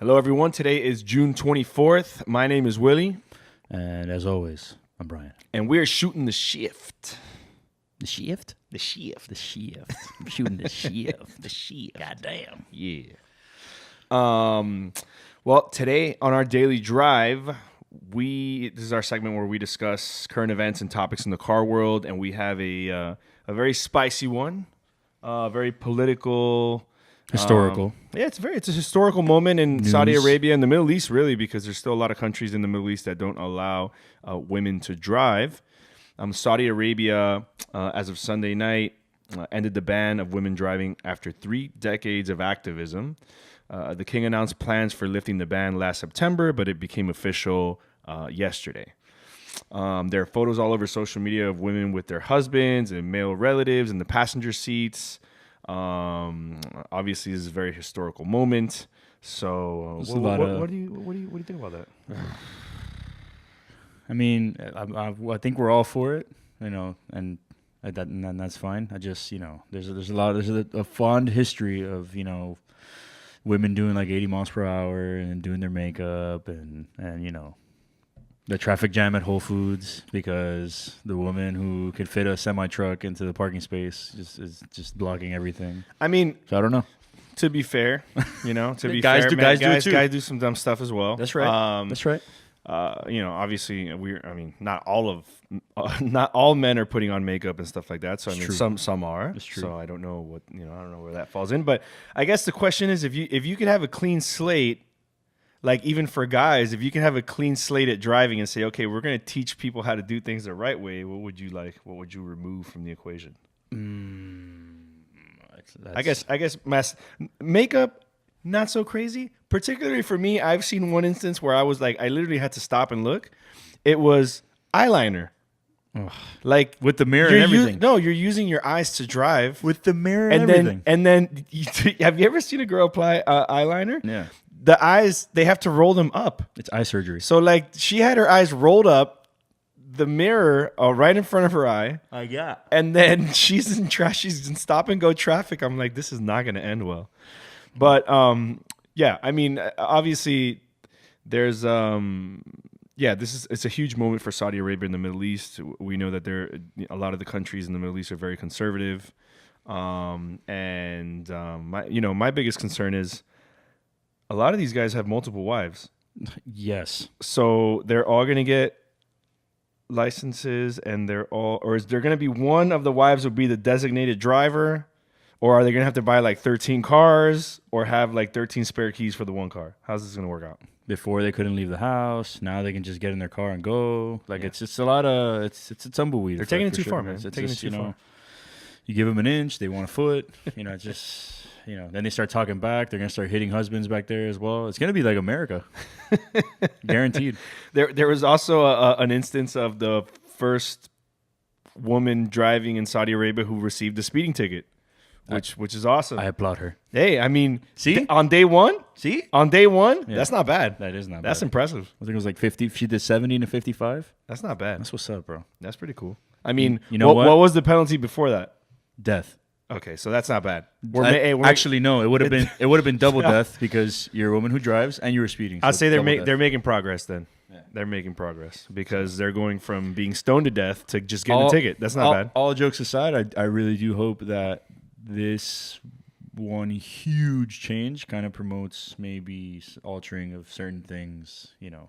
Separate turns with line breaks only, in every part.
Hello, everyone. Today is June 24th. My name is Willie.
And as always, I'm Brian.
And we're shooting the shift.
The shift?
The shift.
The shift. I'm shooting the shift.
The shift.
Goddamn.
Yeah. Well, today on our daily drive, this is our segment where we discuss current events and topics in the car world, and we have a very spicy one, very political.
Historical.
It's a historical moment in
News.
Saudi Arabia and the Middle East, really, because there's still a lot of countries in the Middle East that don't allow women to drive. Saudi Arabia, as of Sunday night, ended the ban of women driving after 3 decades of activism. The king announced plans for lifting the ban last September, but it became official yesterday. There are photos all over social media of women with their husbands and male relatives in the passenger seats. Obviously, this is a very historical moment. So, what do you think about that?
I mean, I think we're all for it, and that's fine. I just, there's a fond history of, women doing like 80 miles per hour and doing their makeup and the traffic jam at Whole Foods because the woman who could fit a semi-truck into the parking space is just blocking everything.
I mean,
so I don't know.
To be fair,
guys
do some dumb stuff as well.
That's right. That's right.
Obviously, not all men are putting on makeup and stuff like that. So some are.
That's true.
So I don't know I don't know where that falls in. But I guess the question is, if you could have a clean slate. Like, even for guys, if you can have a clean slate at driving and say, okay, we're going to teach people how to do things the right way, what would you like? What would you remove from the equation? I guess makeup, not so crazy. Particularly for me, I've seen one instance where I was like, I literally had to stop and look. It was eyeliner.
Ugh.
Like
with the mirror and everything.
You're using your eyes to drive.
With the mirror and everything.
And then have you ever seen a girl apply eyeliner?
Yeah.
The eyes, they have to roll them up.
It's eye surgery.
So, like, she had her eyes rolled up, the mirror right in front of her eye. And then she's in stop and go traffic. I'm like, this is not going to end well. But, yeah, I mean, obviously, there's, it's a huge moment for Saudi Arabia and the Middle East. We know that a lot of the countries in the Middle East are very conservative. My biggest concern is, a lot of these guys have multiple wives.
Yes.
So they're all going to get licenses, and is there going to be one of the wives will be the designated driver, or are they going to have to buy like 13 cars or have like 13 spare keys for the one car? How's this going to work out?
Before they couldn't leave the house. Now they can just get in their car and go. Like, It's just a lot of, it's a tumbleweed.
They're taking it too far, man. They're taking it too far.
You give them an inch, they want a foot. Then they start talking back. They're going to start hitting husbands back there as well. It's going to be like America. Guaranteed.
There was also an instance of the first woman driving in Saudi Arabia who received a speeding ticket, which is awesome.
I applaud her.
Hey, I mean,
see?
On day one?
See?
On day one?
Yeah.
That's not bad.
That is not bad.
That's impressive.
I think it was like 50. She did 70 to 55.
That's not bad.
That's what's up, bro.
That's pretty cool. I mean,
what
was the penalty before that?
Death.
Okay, so that's not bad.
Actually, no. It would have been double death because you're a woman who drives and you were speeding.
I'd say they're making progress then. Yeah. They're making progress because they're going from being stoned to death to just getting a ticket. That's not bad.
All jokes aside, I really do hope that this one huge change kind of promotes maybe altering of certain things. Yeah.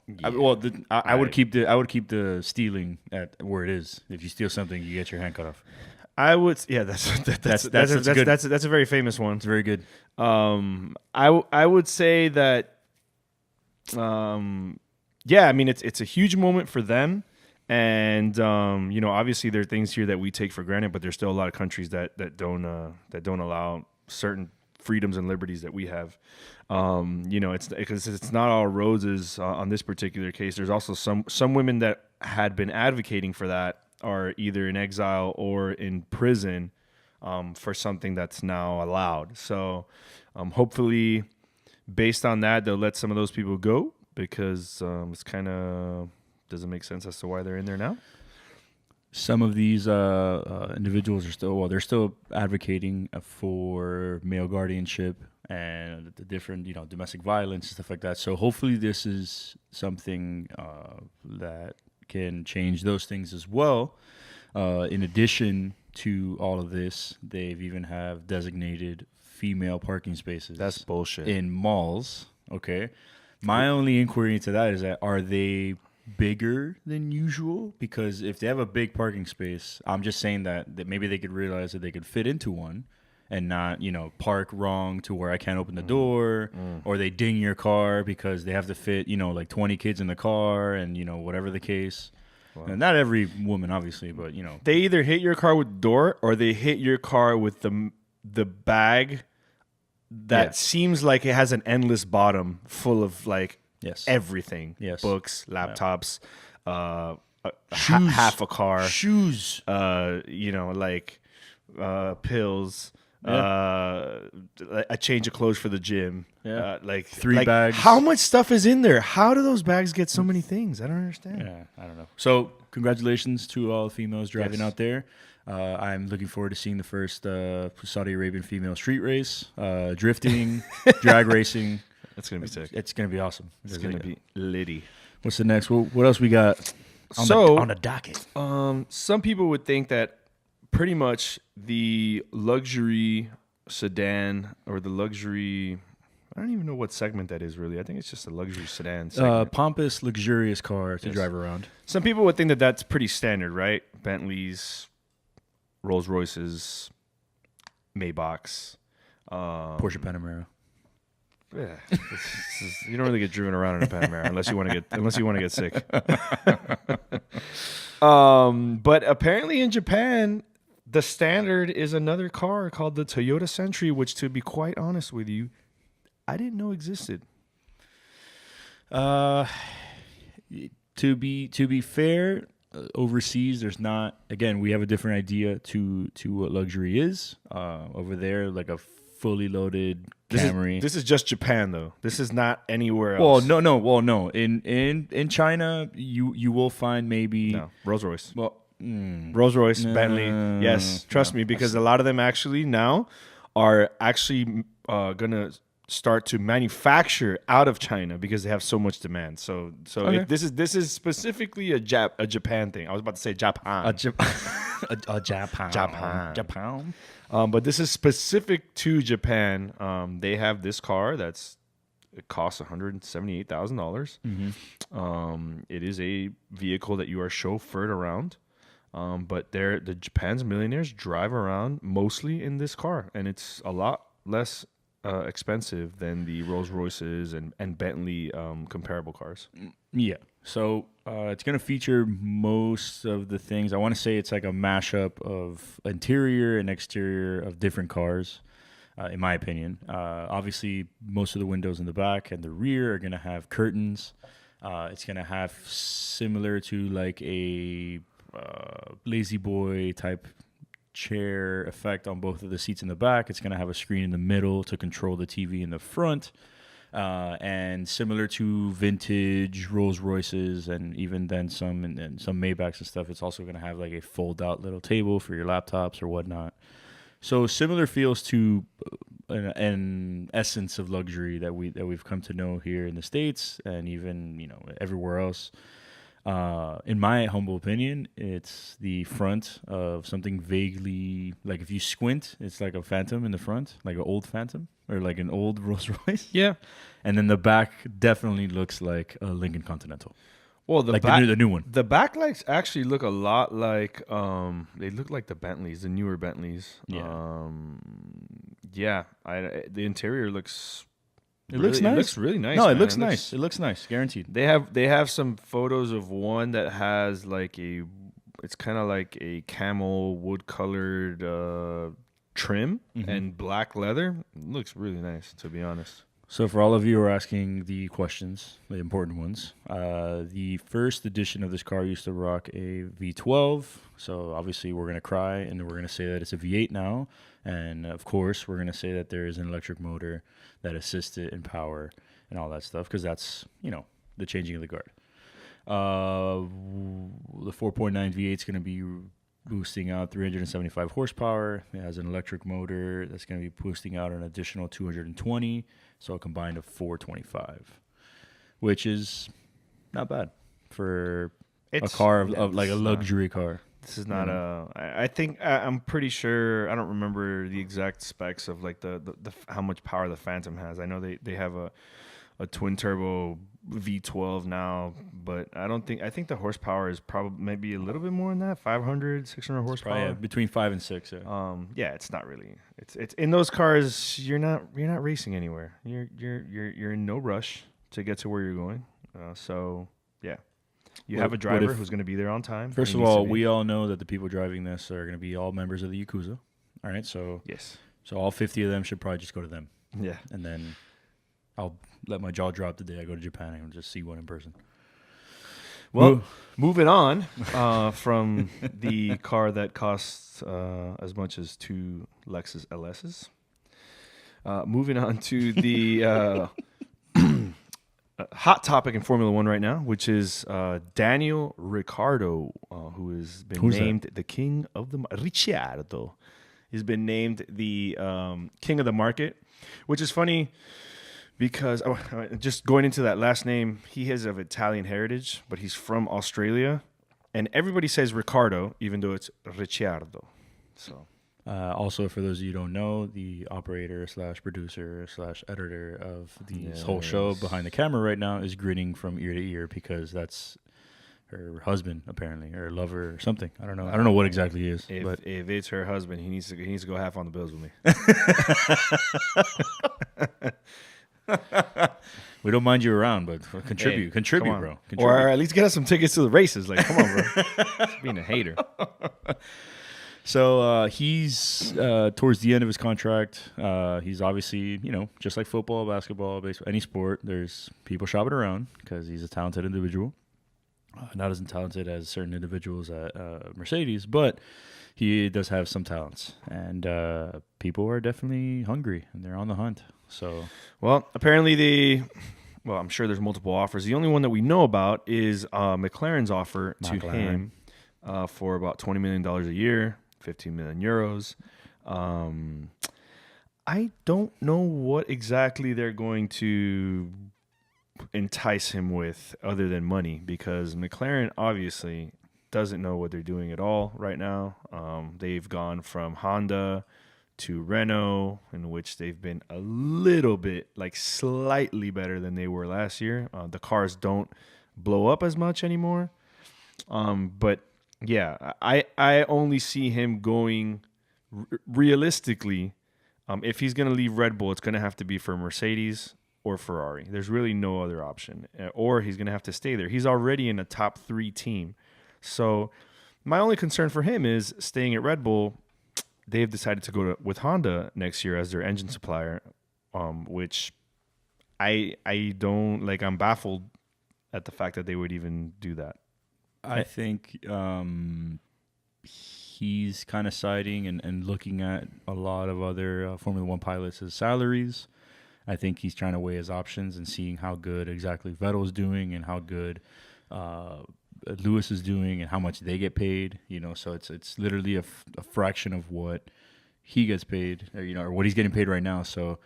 I would keep the stealing at where it is. If you steal something, you get your hand cut off.
I would, yeah. That's a very famous one.
It's very good.
I would say that, I mean, it's a huge moment for them, and obviously there are things here that we take for granted, but there's still a lot of countries that don't allow certain freedoms and liberties that we have. It's because it's not all roses on this particular case. There's also some women that had been advocating for that are either in exile or in prison for something that's now allowed. So hopefully, based on that, they'll let some of those people go because it's kind of doesn't make sense as to why they're in there now.
Some of these individuals are still advocating for male guardianship and the different, domestic violence and stuff like that. So hopefully this is something that can change those things as well. In addition to all of this, they've even have designated female parking spaces.
That's bullshit.
In malls. Okay. My only inquiry into that is that are they bigger than usual? Because if they have a big parking space, I'm just saying that maybe they could realize that they could fit into one and not, park wrong to where I can't open the door, or they ding your car because they have to fit, like 20 kids in the car and, whatever the case. Wow. And not every woman, obviously, but,
They either hit your car with the door or they hit your car with the bag that seems like it has an endless bottom full of, like, everything.
Yes.
Books, laptops,
shoes,
half a car.
Shoes.
Pills. A change of clothes for the gym.
Yeah.
Like
3 bags.
How much stuff is in there? How do those bags get so many things? I don't understand.
Yeah, I don't know. So congratulations to all the females driving out there. I'm looking forward to seeing the first Saudi Arabian female street race, drifting, drag racing.
That's going to be sick.
It's going to be awesome.
It's going to be litty.
What's the next? What else we got on the docket?
Some people would think that pretty much the luxury sedan or the luxury, I don't even know what segment that is really. I think it's just a luxury sedan segment.
Pompous, luxurious car to drive around.
Some people would think that that's pretty standard, right? Bentleys, Rolls Royces, Maybachs,
Porsche Panamera.
Yeah, you don't really get driven around in a Panamera unless you want to get sick. But apparently in Japan, the standard is another car called the Toyota Century, which, to be quite honest with you, I didn't know existed.
To be fair, overseas there's not. Again, we have a different idea to what luxury is. Over there, like a fully loaded Camry.
This is just Japan, though. This is not anywhere else.
Well, no. In China, you will find maybe
Rolls Royce.
Well,
Rolls Royce, Bentley. Yes, trust me, because a lot of them actually now are actually gonna start to manufacture out of China because they have so much demand. So
Okay.
This is specifically a Japan thing. I was about to say Japan.
Japan.
But this is specific to Japan. They have this car it costs $178,000. It is a vehicle that you are chauffeured around. But the Japan's millionaires drive around mostly in this car, and it's a lot less expensive than the Rolls Royces and Bentley comparable cars.
Yeah. So it's going to feature most of the things. I want to say it's like a mashup of interior and exterior of different cars, in my opinion. Obviously, most of the windows in the back and the rear are going to have curtains. It's going to have similar to like a lazy boy type chair effect on both of the seats in the back. It's going to have a screen in the middle to control the TV in the front. And similar to vintage Rolls Royces and even then some Maybachs and stuff, it's also going to have like a fold out little table for your laptops or whatnot. So similar feels to an essence of luxury that we've come to know here in the States and even everywhere else. In my humble opinion, it's the front of something vaguely like if you squint, it's like a Phantom in the front, like an old Phantom or like an old Rolls Royce.
Yeah,
and then the back definitely looks like a Lincoln Continental.
Well,
the new one.
The backlights actually look a lot like they look like the Bentleys, the newer Bentleys.
Yeah.
The interior looks.
It looks nice.
It looks really nice.
No, it looks nice. It looks nice, guaranteed.
They have some photos of one that has like it's kind of like a camel wood colored trim and black leather. It looks really nice, to be honest.
So for all of you who are asking the questions, the important ones, the first edition of this car used to rock a V12. So obviously we're going to cry and we're going to say that it's a V8 now. And of course, we're going to say that there is an electric motor that assists it in power and all that stuff because that's, the changing of the guard. The 4.9 V8 is going to be boosting out 375 horsepower. It has an electric motor that's going to be boosting out an additional 220, so a combined of 425, which is not bad for a car of like a luxury car.
This is not I think I'm pretty sure. I don't remember the exact specs of like the how much power the Phantom has. I know they have a twin turbo V12 now, but I think the horsepower is probably maybe a little bit more than that, 500, 600 horsepower.
Probably, between 5 and 6.
Yeah, it's not really. It's in those cars. You're not racing anywhere. You're in no rush to get to where you're going. So yeah, you have a driver who's going to be there on time.
First of all, we all know that the people driving this are going to be all members of the Yakuza. All right, so
yes,
so all 50 of them should probably just go to them.
Yeah,
and then I'll let my jaw drop the day I go to Japan and just see one in person.
Well, moving on from the car that costs as much as 2 Lexus LSs. Moving on to the hot topic in Formula One right now, which is Daniel Ricciardo, who has been named the king of the Ricciardo. He's been named the king of the market, which is funny. Because just going into that last name, he is of Italian heritage, but he's from Australia, and everybody says Ricciardo, even though it's Ricciardo. So,
also for those of you who don't know, the operator / producer / editor of the whole show behind the camera right now is grinning from ear to ear because that's her husband, apparently, or lover, or something. I don't know what exactly he is.
If it's her husband, he needs to go half on the bills with me.
We don't mind you around, but contribute, bro. Contribute.
Or at least get us some tickets to the races. Like, come on, bro. Just being a hater.
So he's towards the end of his contract. He's obviously, just like football, basketball, baseball, any sport, there's people shopping around because he's a talented individual. Not as talented as certain individuals at Mercedes, but he does have some talents. And people are definitely hungry, and they're on the hunt. So,
well, apparently I'm sure there's multiple offers. The only one that we know about is McLaren's offer to him for about $20 million a year, 15 million euros. I don't know what exactly they're going to entice him with other than money, because McLaren obviously doesn't know what they're doing at all right now. They've gone from Honda to Renault, in which they've been a little bit, like slightly better than they were last year. The cars don't blow up as much anymore. But yeah, I only see him going realistically. If he's going to leave Red Bull, it's going to have to be for Mercedes or Ferrari. There's really no other option. Or he's going to have to stay there. He's already in a top 3 team. So my only concern for him is staying at Red Bull. They've decided to go with Honda next year as their engine supplier, which I don't like. I'm baffled at the fact that they would even do that.
I think he's kind of siding and looking at a lot of other Formula One pilots' salaries. I think he's trying to weigh his options and seeing how good exactly Vettel's doing and how good Lewis is doing and how much they get paid. So it's literally a fraction of what he gets paid, or what he's getting paid right now. So,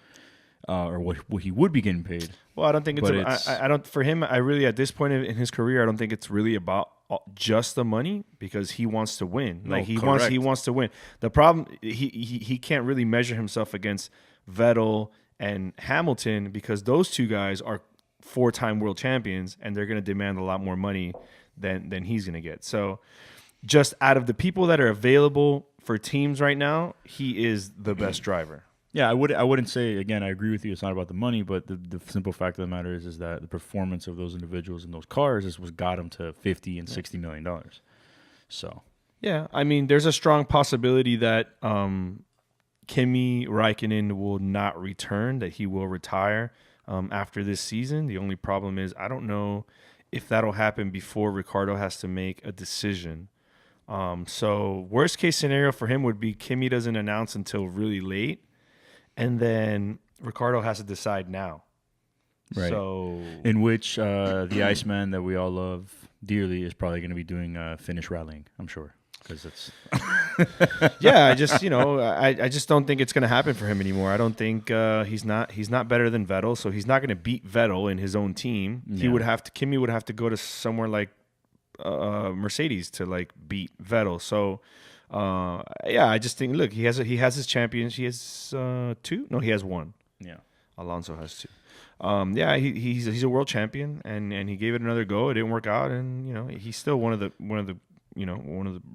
or what he would be getting paid.
Well, I don't think I don't for him. I really, at this point in his career, I don't think it's really about just the money, because he wants to win. Like he wants to win. The problem, he can't really measure himself against Vettel and Hamilton, because those two guys are 4-time world champions, and they're going to demand a lot more money than he's going to get. So just out of the people that are available for teams right now, he is the best driver.
Yeah, I wouldn't say, again, I agree with you, it's not about the money, but the simple fact of the matter is that the performance of those individuals in those cars is what got them to $50 and $60 million. So,
yeah, I mean, there's a strong possibility that Kimi Räikkönen will not return, that he will retire after this season. The only problem is I don't know if that'll happen before Ricciardo has to make a decision. So worst case scenario for him would be Kimi doesn't announce until really late, and then Ricciardo has to decide now.
Right.
So
in which the Iceman that we all love dearly is probably going to be doing Finnish rallying, I'm sure. because it's
Yeah, I just I just don't think it's going to happen for him anymore. I don't think he's not better than Vettel, so he's not going to beat Vettel in his own team.
Yeah.
Kimmy would have to go to somewhere like Mercedes to like beat Vettel. So yeah, I just think look, he has his champions. He has two. No, he has one.
yeah.
Alonso has two. Yeah, he's a world champion, and he gave it another go. It didn't work out, and he's still one of the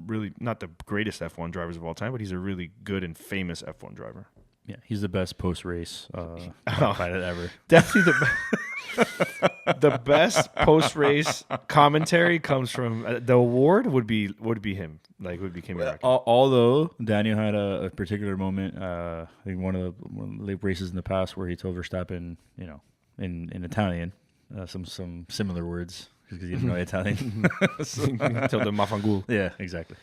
really not the greatest F1 drivers of all time, but he's a really good and famous F1 driver.
Yeah, he's the best post-race pilot ever.
Definitely the best post-race commentary comes from the award would be him, like would be Kimi Räikkönen.
Although Daniel had a particular moment, I think one of the late races in the past where he told Verstappen, in Italian, some similar words because he didn't know Italian.
Told him Mafangul.
Yeah, exactly.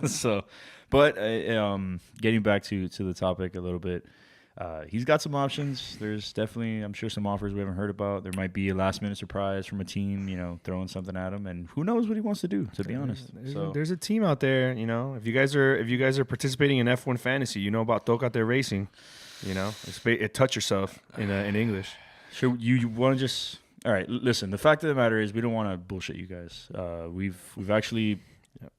So, but getting back to the topic a little bit, he's got some options. There's definitely, I'm sure, some offers we haven't heard about. There might be a last-minute surprise from a team, throwing something at him, and who knows what he wants to do. To be honest,
There's a team out there. If you guys are participating in F1 fantasy, you know about Tócate Racing. It touch yourself in English.
Sure, you want to just. All right, listen. The fact of the matter is, we don't want to bullshit you guys. We've actually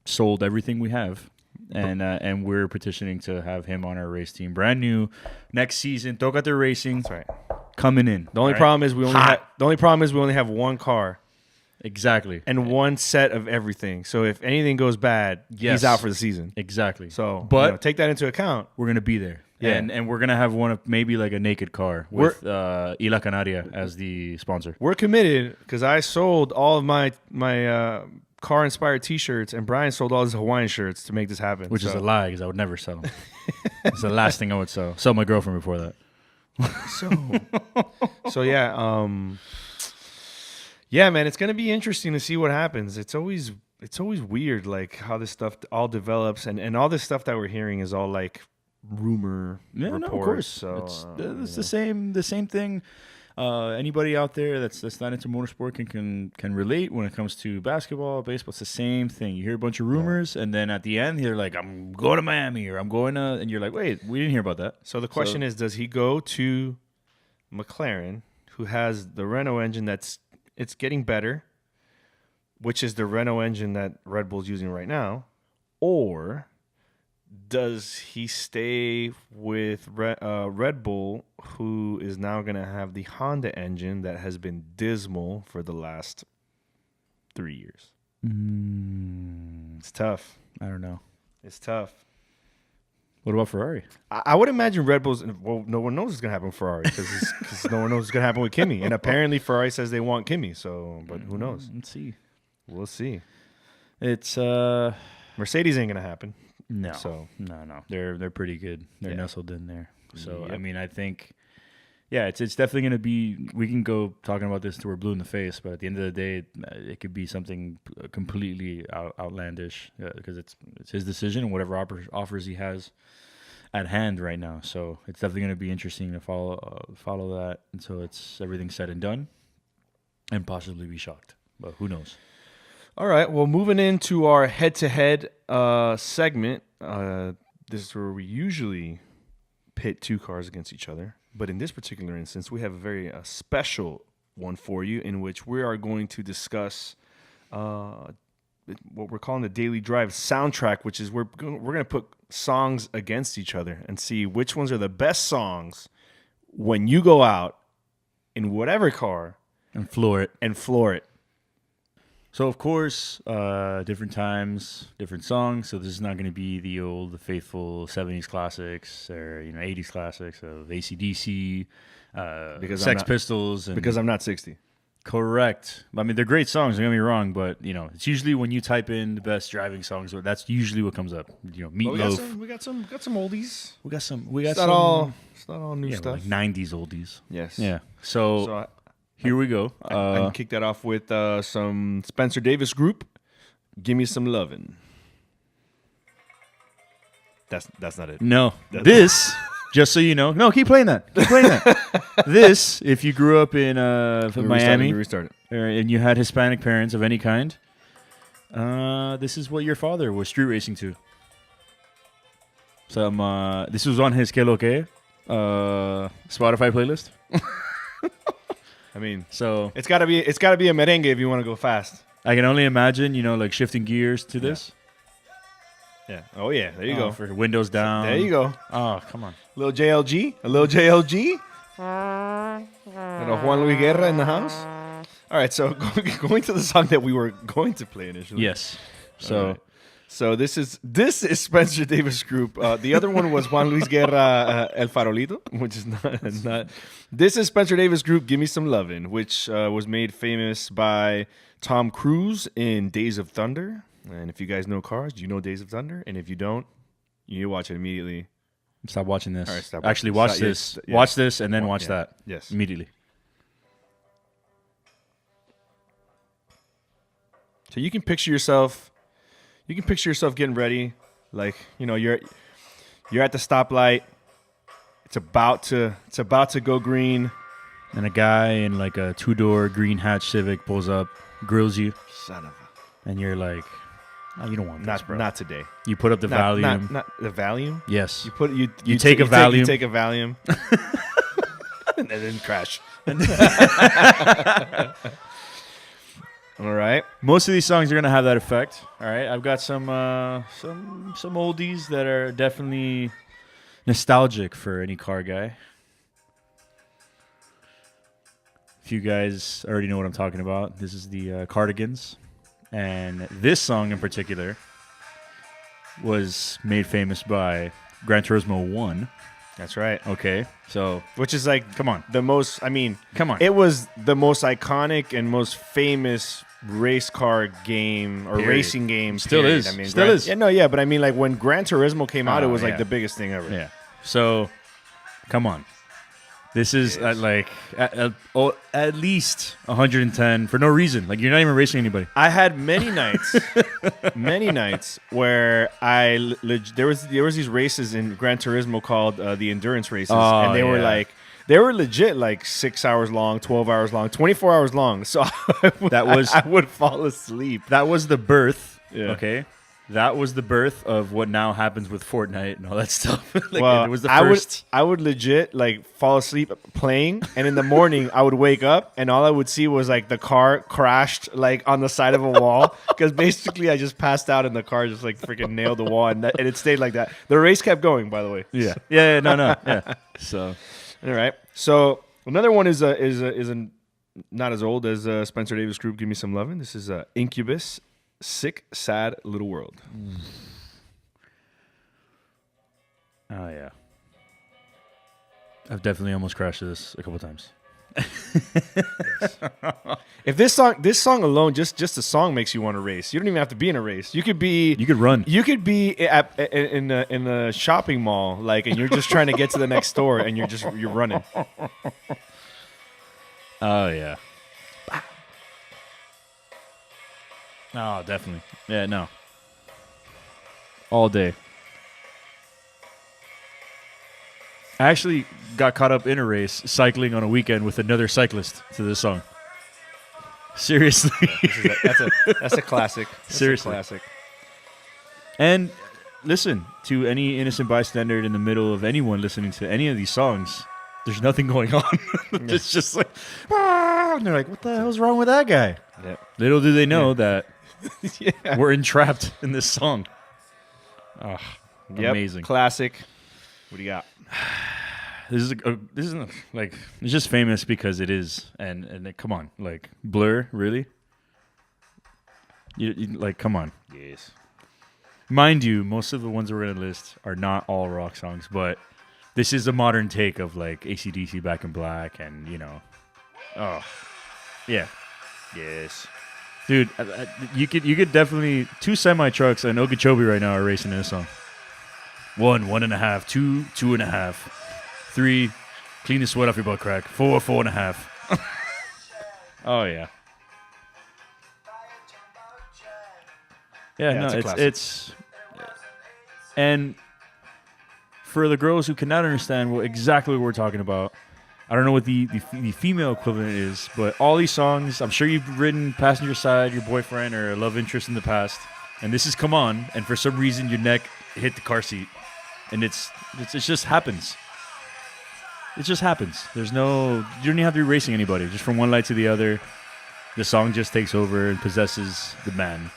sold everything we have, and we're petitioning to have him on our race team, brand new, next season. Tócate Racing,
That's right.
coming in.
The only problem is we only have one car
Exactly.
and one set of everything. So if anything goes bad,
Yes.
he's out for the season.
Exactly.
So,
But-
take that into account.
We're gonna be there.
Yeah.
And we're gonna have one of maybe like a naked car with Ila Canaria as the sponsor.
We're committed because I sold all of my car-inspired T-shirts, and Brian sold all his Hawaiian shirts to make this happen.
Which is a lie because I would never sell them. It's the last thing I would sell. Sell my girlfriend before that.
So yeah, yeah, man, it's gonna be interesting to see what happens. It's always weird, like how this stuff all develops, and all this stuff that we're hearing is all like rumor reports.
No, of course.
So
It's the same thing. Anybody out there that's not into motorsport can relate when it comes to basketball, baseball. It's the same thing. You hear a bunch of rumors, and then at the end, you're like, "I'm going to Miami," or "I'm going to," and you're like, "Wait, we didn't hear about that."
So the question is, does he go to McLaren, who has the Renault engine it's getting better, which is the Renault engine that Red Bull's using right now, or does he stay with Red Bull, who is now going to have the Honda engine that has been dismal for the last 3 years? It's tough.
I don't know.
It's tough.
What about Ferrari?
I would imagine Red Bull's. Well, no one knows what's going to happen with Ferrari because no one knows what's going to happen with Kimi. And apparently Ferrari says they want Kimi. So, but who knows?
Let's see.
We'll see.
It's
Mercedes ain't going to happen.
no,
So
no. They're pretty good. They're
Yeah.
nestled in there. So
Yep.
I mean, I think, yeah, it's definitely going to be. We can go talking about this till we're blue in the face, but at the end of the day, it could be something completely outlandish because it's his decision and whatever offers he has at hand right now. So it's definitely going to be interesting to follow that until it's everything's said and done, and possibly be shocked. But who knows?
all right. Well, moving into our head-to-head segment. This is where we usually pit two cars against each other. But in this particular instance, we have a very special one for you in which we are going to discuss what we're calling the Daily Drive soundtrack, which is we're going to put songs against each other and see which ones are the best songs when you go out in whatever car
And floor it.
and floor it.
So, of course, different times, different songs. So this is not going to be the faithful 70s classics or 80s classics of AC/DC,
Because I'm
Sex
not-
Pistols. And
Because I'm not 60.
correct. I mean, they're great songs. Don't get me wrong, but it's usually when you type in the best driving songs, that's usually what comes up. Meatloaf.
We got some oldies.
We got some.
It's not all new
yeah,
stuff.
like 90s oldies.
Yes.
Yeah. So,
So
here we go.
I can kick that off with some Spencer Davis Group. Give me some lovin'. That's not it.
No, this, just so you know. No, keep playing that. Keep playing that. This, if you grew up in Miami
Restart it.
and you had Hispanic parents of any kind, This is what your father was street racing to. This was on his Que Lo Que Spotify playlist.
I mean,
So
it's gotta be a merengue if you want to go fast.
I can only imagine, like shifting gears to this.
Yeah. Oh yeah. There you go.
For windows down.
There you go.
Oh, come on.
A little JLG. Little Juan Luis Guerra in the house. All right. So going to the song that we were going to play initially.
Yes. So.
Right. So this is Spencer Davis Group. The other one was Juan Luis Guerra El Farolito, which is not. This is Spencer Davis Group. Give Me Some Lovin', which was made famous by Tom Cruise in Days of Thunder. And if you guys know cars, you know Days of Thunder. And if you don't, you need to watch it immediately.
Stop watching this.
All right, stop.
Actually, watch this.
Yeah.
Watch this and then watch that.
Yes.
Immediately.
So you can picture yourself. You can picture yourself getting ready, like you're at the stoplight. It's about to go green,
And a guy in like a 2-door green hatch Civic pulls up, grills you,
son of a.
and you're like, "Oh, you don't want this, bro."
Not today.
You put up the Valium.
Not the Valium.
Yes.
You
take a Valium.
You take a Valium, and then crash. All right.
Most of these songs are gonna have that effect. All right. I've got some oldies that are definitely nostalgic for any car guy. If you guys already know what I'm talking about, this is the Cardigans, and this song in particular was made famous by Gran Turismo 1.
That's right.
Okay, so
Which is like,
come on,
the most. I mean,
come on.
it was the most iconic and most famous race car game or
Period.
racing game.
Still
period.
is.
I mean,
Still is.
Yeah, no, yeah, but I mean, like when Gran Turismo came out, it
Oh,
was like
yeah.
the biggest thing ever.
Yeah. So, come on. This is at least 110 for no reason. Like, you're not even racing anybody.
I had many nights where there was these races in Gran Turismo called the endurance races, and they were legit like 6 hours long, 12 hours long, 24 hours long. So I would fall asleep.
That was the birth.
Yeah.
Okay. That was the birth of what now happens with Fortnite and all that stuff.
Well,
it was the first.
I would legit like fall asleep playing, and in the morning I would wake up, and all I would see was like the car crashed like on the side of a wall, because basically I just passed out and the car just like freaking nailed the wall, and it stayed like that. The race kept going, by the way.
Yeah. No. Yeah. So,
all right. So another one is not as old as Spencer Davis Group. Give Me Some Lovin'. This is Incubus. Sick, Sad Little World.
oh yeah. I've definitely almost crashed this a couple times.
If this song alone, just the song makes you want to race. You don't even have to be in a race. You could
run.
You could be in a shopping mall, like, and you're just trying to get to the next store, and you're running.
Oh yeah. Oh, definitely. Yeah, no. All day. I actually got caught up in a race cycling on a weekend with another cyclist to this song. Seriously.
That's a classic. That's
Seriously.
a classic.
And listen, to any innocent bystander in the middle of anyone listening to any of these songs, there's nothing going on. It's just like, and they're like, what the hell's wrong with that guy?
Yep.
Little do they know that
Yeah.
we're entrapped in this song. Oh,
Yep.
amazing.
Classic. What do you got?
This isn't like, it's just famous because it is, and come on, like Blur, really? You like, come on.
Yes.
Mind you, most of the ones we're gonna list are not all rock songs, but this is a modern take of like AC/DC, Back in Black, and oh, yeah,
Yes.
dude, you could definitely 2 semi trucks and Okeechobee right now are racing in this song. 1, 1.5, 2, 2.5, 3, clean the sweat off your butt crack. 4, 4.5. Oh yeah. Yeah, no,
it's a classic.
it's and for the girls who cannot understand exactly what we're talking about, I don't know what the female equivalent is, but all these songs, I'm sure you've ridden passenger side, your boyfriend or a love interest in the past, and this has come on, and for some reason your neck hit the car seat, and it just happens. It just happens. You don't even have to be racing anybody. Just from one light to the other, the song just takes over and possesses the man.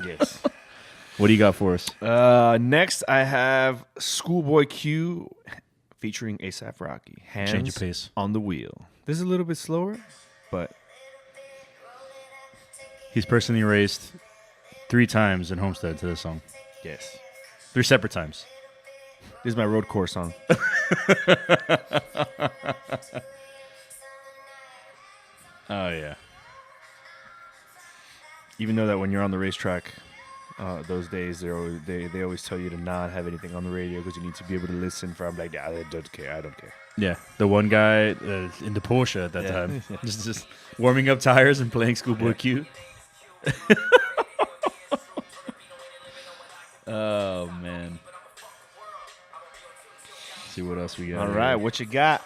Yes.
What do you got for us?
Next, I have Schoolboy Q featuring A$AP Rocky. Hands
Change of pace.
on the wheel. This is a little bit slower, but
He's personally raced 3 times in Homestead to this song.
yes.
3 separate times.
This is my road course song.
Oh, yeah.
Even though that when you're on the racetrack, those days they always tell you to not have anything on the radio because you need to be able to listen for. I'm like, I don't care.
Yeah, the one guy in the Porsche at that time, just warming up tires and playing Schoolboy Q. Oh man! Let's see what else we got.
All right, what you got?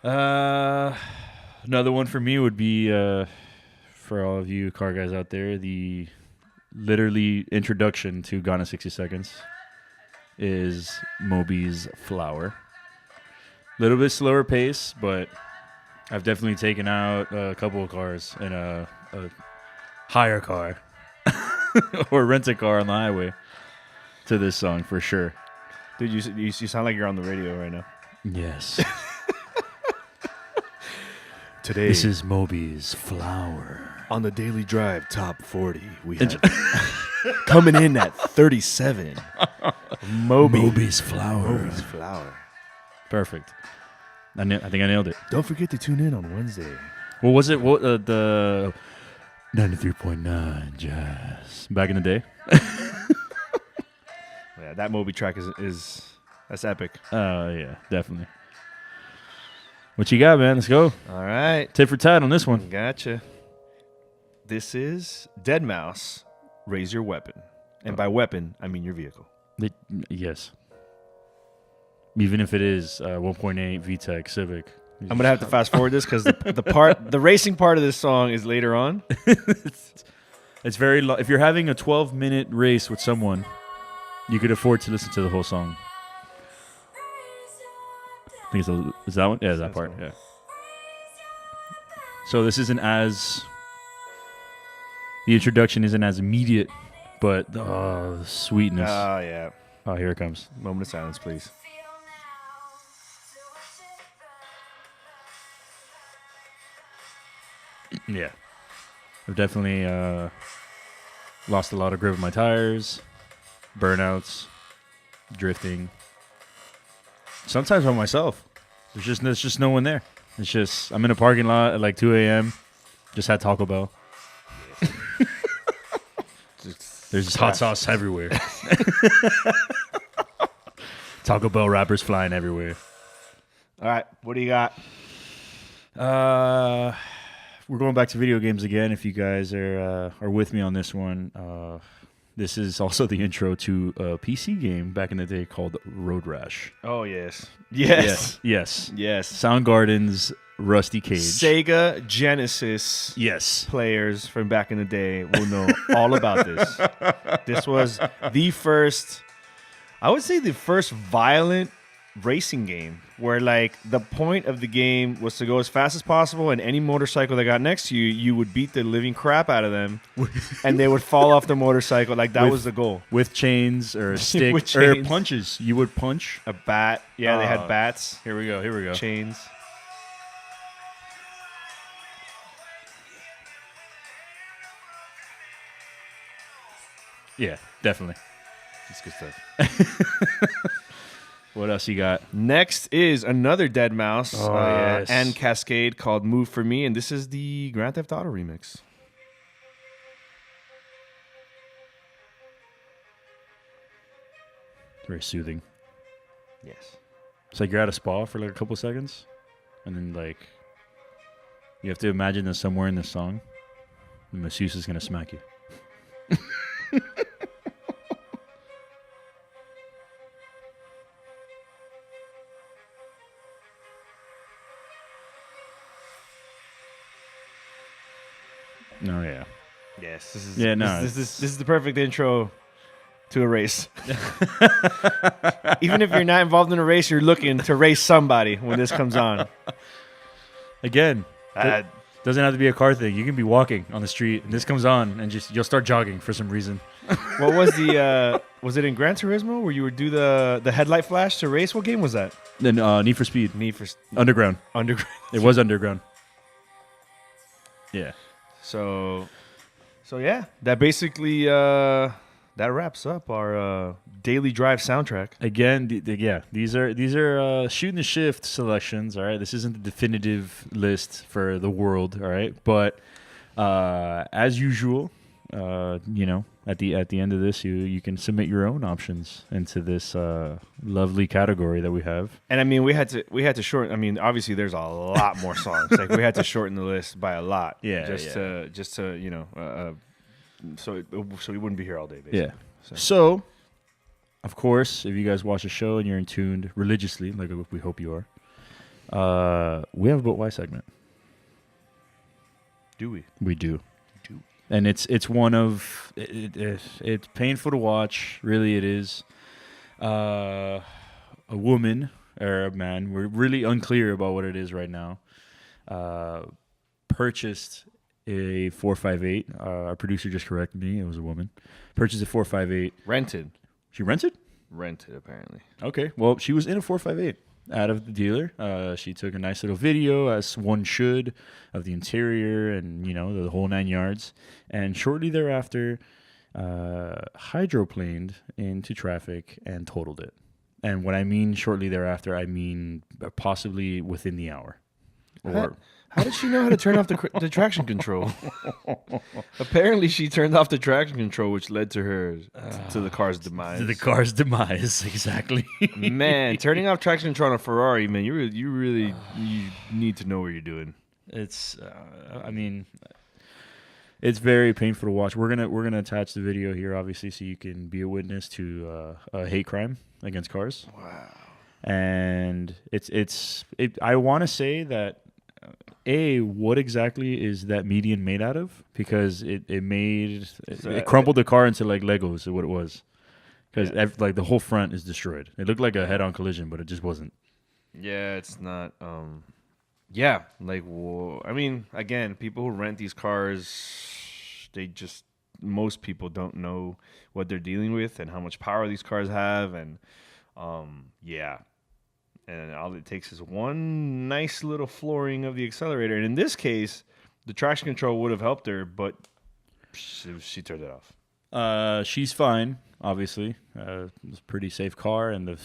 Another one for me would be for all of you car guys out there, the literally introduction to Gone in 60 Seconds is Moby's Flower. A little bit slower pace, but I've definitely taken out a couple of cars in a hire car or rent a car on the highway to this song for sure.
Dude, you sound like you're on the radio right now.
Yes.
Today,
This is Moby's Flower.
on the Daily Drive Top 40, we have coming in at 37.
Moby's Flower.
Moby's Flower.
Perfect. I think I nailed it.
Don't forget to tune in on Wednesday.
What was it? What the 93.9 Jazz back in the day?
Yeah, that Moby track is that's epic.
Yeah, definitely. What you got, man? Let's go.
All right,
Tit for tat on this one.
gotcha. This is Deadmau5. Raise your weapon, and by weapon I mean your vehicle.
Yes. Even if it is 1.8 VTEC Civic.
I'm gonna have to fast forward this because the racing part of this song is later on.
It's very long. If you're having a 12-minute race with someone, you could afford to listen to the whole song. I think is that one? Yeah, that part. Yeah. So this isn't as the introduction isn't as immediate, but the sweetness.
Oh yeah.
Oh, here it comes.
Moment of silence, please.
Yeah. I've definitely lost a lot of grip on my tires, burnouts, drifting. Sometimes by myself. There's just no one there. It's just I'm in a parking lot at like 2 a.m. Just had Taco Bell. There's just hot sauce everywhere. Taco Bell wrappers flying everywhere.
All right, what do you got?
We're going back to video games again. If you guys are with me on this one, this is also the intro to a PC game back in the day called Road Rash.
Oh yes. Yes.
Yes.
Yes.
Soundgarden's Rusty Cage.
Sega Genesis
Yes.
players from back in the day will know all about this. This was the first, I would say the first violent racing game where like the point of the game was to go as fast as possible, and any motorcycle that got next to you, you would beat the living crap out of them and they would fall off the motorcycle. Like that was the goal.
With chains or a stick
With
or
chains.
punches. You would punch.
A bat. Yeah, they had bats,
Here we go.
chains.
Yeah, definitely.
That's good stuff.
What else you got?
Next is another Deadmau5
yes.
and Cascade called Move For Me, and this is the Grand Theft Auto remix.
Very soothing.
Yes.
It's like you're at a spa for like a couple seconds, and then like you have to imagine that somewhere in this song, the masseuse is gonna smack you. No, yeah.
Yes, this is
Yeah, no,
this is the perfect intro to a race. Even if you're not involved in a race, you're looking to race somebody when this comes on.
Again, doesn't have to be a car thing. You can be walking on the street, and this comes on, and you'll start jogging for some reason.
What was the was it in Gran Turismo where you would do the headlight flash to race? What game was that?
Then Need for Speed. Underground. It was Underground. Yeah.
So yeah, that basically that wraps up our daily drive soundtrack.
Again, these are Shootin The Shift selections. All right, this isn't the definitive list for the world. All right, but as usual, at the end of this, you can submit your own options into this lovely category that we have.
And I mean, we had to shorten. I mean, obviously, there's a lot more songs. Like we had to shorten the list by a lot.
Yeah,
just to so we wouldn't be here all day. Basically.
Yeah. So, of course, if you guys watch the show and you're in tuned religiously, like we hope you are, we have a But Why segment.
Do we?
We do. And it's one of it's painful to watch. Really, it is. A woman or a man, we're really unclear about what it is right now, purchased a 458. Our producer just corrected me. It was a woman. Purchased a 458.
Rented.
She rented?
Rented, apparently.
Okay. Well, she was in a 458 out of the dealer. She took a nice little video, as one should, of the interior and, the whole 9 yards. And shortly thereafter, hydroplaned into traffic and totaled it. And when I mean shortly thereafter, I mean possibly within the hour.
How did she know how to turn off the traction control? Apparently, she turned off the traction control, which led to her to the car's demise.
To the car's demise, exactly.
Man, turning off traction control on a Ferrari, man, you really need to know what you're doing.
It's, it's very painful to watch. We're gonna attach the video here, obviously, so you can be a witness to a hate crime against cars.
Wow.
And I want to say that. What exactly is that median made out of? Because it crumpled the car into like Legos, is what it was. Because like the whole front is destroyed. It looked like a head-on collision, but it just wasn't.
Yeah, it's not. Yeah, like I mean, again, people who rent these cars, most people don't know what they're dealing with and how much power these cars have, and yeah. And all it takes is one nice little flooring of the accelerator. And in this case, the traction control would have helped her, but she turned it off.
She's fine, obviously. It was a pretty safe car, and the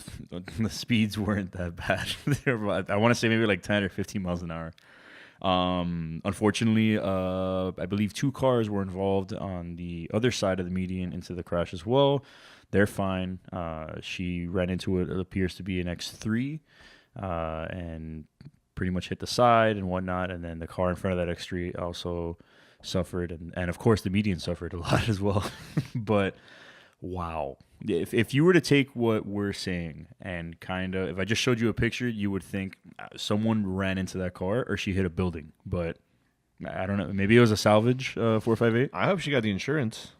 speeds weren't that bad. I want to say maybe like 10 or 15 miles an hour. Unfortunately, I believe 2 cars were involved on the other side of the median into the crash as well. They're fine. She ran into it appears to be an X3, and pretty much hit the side and whatnot. And then the car in front of that X3 also suffered. And of course, the median suffered a lot as well. But wow. If you were to take what we're saying and if I just showed you a picture, you would think someone ran into that car or she hit a building. But I don't know. Maybe it was a salvage 458.
I hope she got the insurance.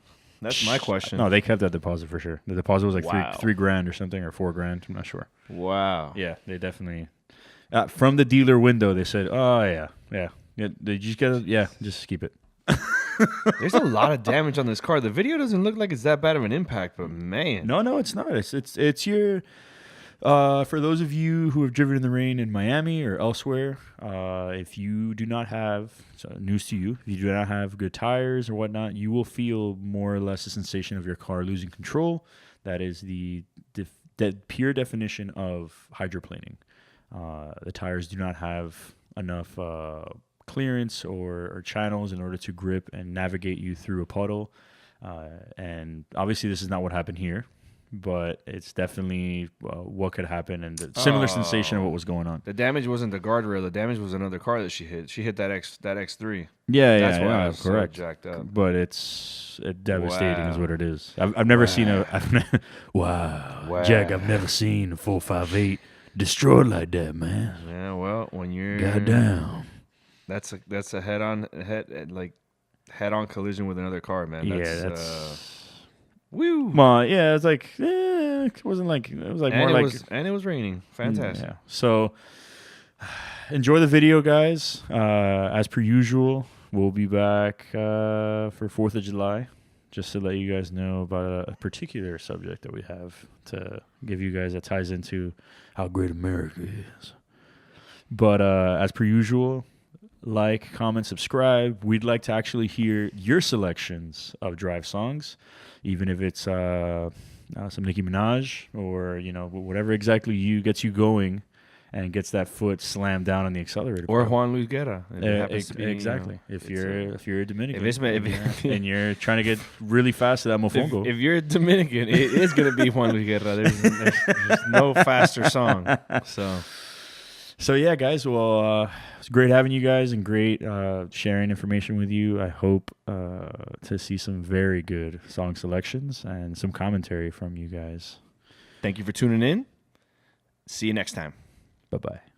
That's my question.
No, they kept that deposit for sure. The deposit was like $3,000 or something, or $4,000. I'm not sure.
Wow.
Yeah, they definitely. From the dealer window, they said, "Oh yeah. They just just keep it."
There's a lot of damage on this car. The video doesn't look like it's that bad of an impact, but man.
No, it's not. It's your. For those of you who have driven in the rain in Miami or elsewhere, if you do not have, news to you, if you do not have good tires or whatnot, you will feel more or less the sensation of your car losing control. That is the pure definition of hydroplaning. The tires do not have enough clearance or channels in order to grip and navigate you through a puddle. And obviously this is not what happened here. But it's definitely what could happen and the similar sensation of what was going on.
The damage wasn't the guardrail. The damage was another car that she hit. She hit that X3.
That's
why I
was
correct.
So
jacked up.
But it's devastating, is what it is. I've never seen Jack. I've never seen a 458 destroyed like that, man.
Yeah, well, when you're
goddamn,
that's a head-on like head-on collision with another car, man.
That's
woo.
Well, yeah, it's like it wasn't like it was like
And
more
it
like
was, and it was raining. Fantastic.
Yeah. So enjoy the video, guys. As per usual, we'll be back for 4th of July. Just to let you guys know about a particular subject that we have to give you guys that ties into how great America is. But as per usual, like, comment, subscribe. We'd like to actually hear your selections of drive songs, even if it's some Nicki Minaj or whatever exactly gets you going and gets that foot slammed down on the accelerator.
Or Juan Luis Guerra.
Exactly. If you're a Dominican,
if
and you're trying to get really fast to that mofongo.
If you're a Dominican, it is going to be Juan Luis Guerra. There's no faster song.
So yeah, guys. Well, it's great having you guys and great sharing information with you. I hope to see some very good song selections and some commentary from you guys.
Thank you for tuning in. See you next time.
Bye-bye.